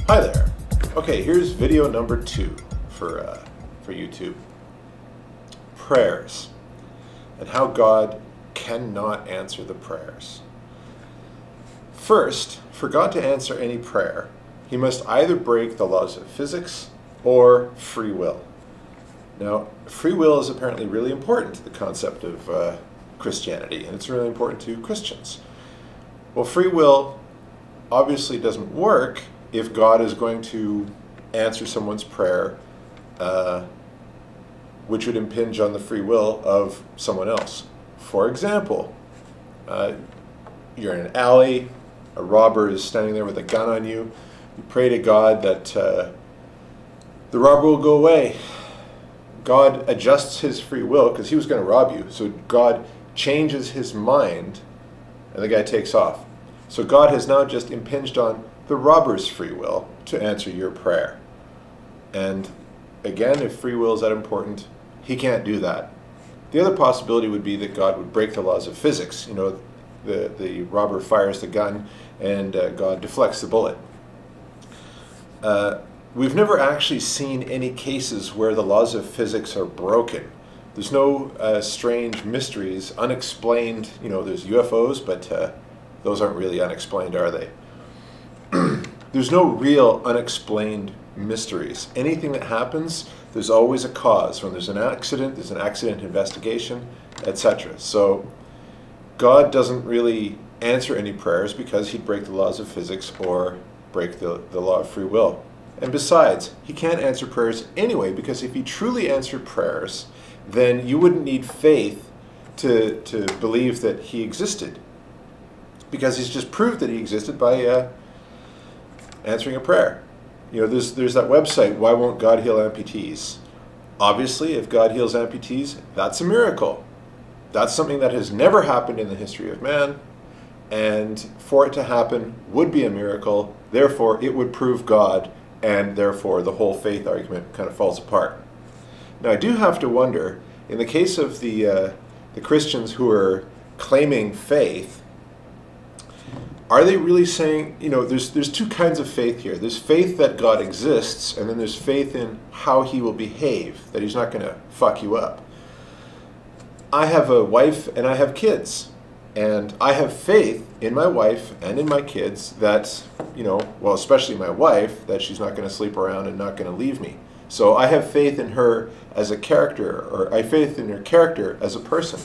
Hi there. Okay, here's video number 2 for YouTube. Prayers and how God cannot answer the prayers. First, for God to answer any prayer, he must either break the laws of physics or free will. Now, free will is apparently really important to the concept of Christianity, and it's really important to Christians. Well, free will obviously doesn't work if God is going to answer someone's prayer, which would impinge on the free will of someone else. For example, you're in an alley, a robber is standing there with a gun on you. You pray to God that the robber will go away. God adjusts his free will because he was going to rob you. So God changes his mind and the guy takes off. So God has now just impinged on the robber's free will to answer your prayer. And again, if free will is that important, he can't do that. The other possibility would be that God would break the laws of physics. You know, the robber fires the gun and God deflects the bullet. We've never actually seen any cases where the laws of physics are broken. There's no strange mysteries, unexplained, you know, there's UFOs, but those aren't really unexplained, are they? There's no real unexplained mysteries. Anything that happens, there's always a cause. When there's an accident investigation, etc. So God doesn't really answer any prayers because he'd break the laws of physics or break the law of free will. And besides, he can't answer prayers anyway, because if he truly answered prayers, then you wouldn't need faith to believe that he existed, because he's just proved that he existed by answering a prayer. You know, there's that website, Why Won't God Heal Amputees? Obviously, if God heals amputees, that's a miracle. That's something that has never happened in the history of man, and for it to happen would be a miracle. Therefore, it would prove God, and therefore the whole faith argument kind of falls apart. Now, I do have to wonder, in the case of the Christians who are claiming faith, are they really saying, you know, there's two kinds of faith here. There's faith that God exists, and then there's faith in how he will behave, that he's not going to fuck you up. I have a wife and I have kids, and I have faith in my wife and in my kids that, you know, well, especially my wife, that she's not going to sleep around and not going to leave me. So I have faith in her as a character, or I have faith in her character as a person.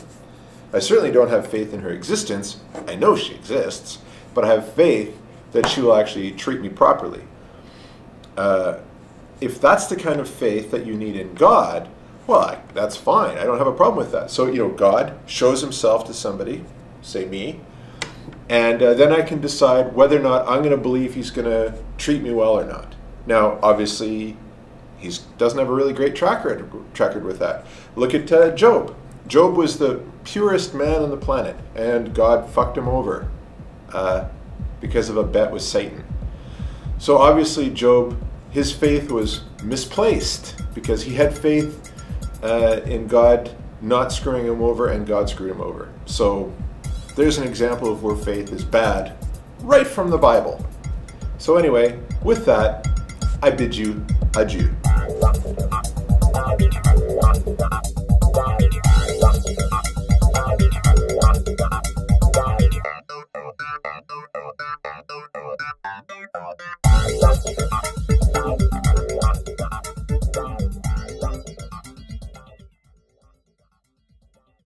I certainly don't have faith in her existence. I know she exists, but I have faith that she will actually treat me properly. If that's the kind of faith that you need in God, well, that's fine. I don't have a problem with that. So, you know, God shows himself to somebody, say me, and then I can decide whether or not I'm going to believe he's going to treat me well or not. Now, obviously, he doesn't have a really great track record with that. Look at Job. Job was the purest man on the planet, and God fucked him over because of a bet with Satan. So obviously Job, his faith was misplaced, because he had faith in God not screwing him over, and God screwed him over. So there's an example of where faith is bad, right from the Bible. So anyway, with that, I bid you adieu.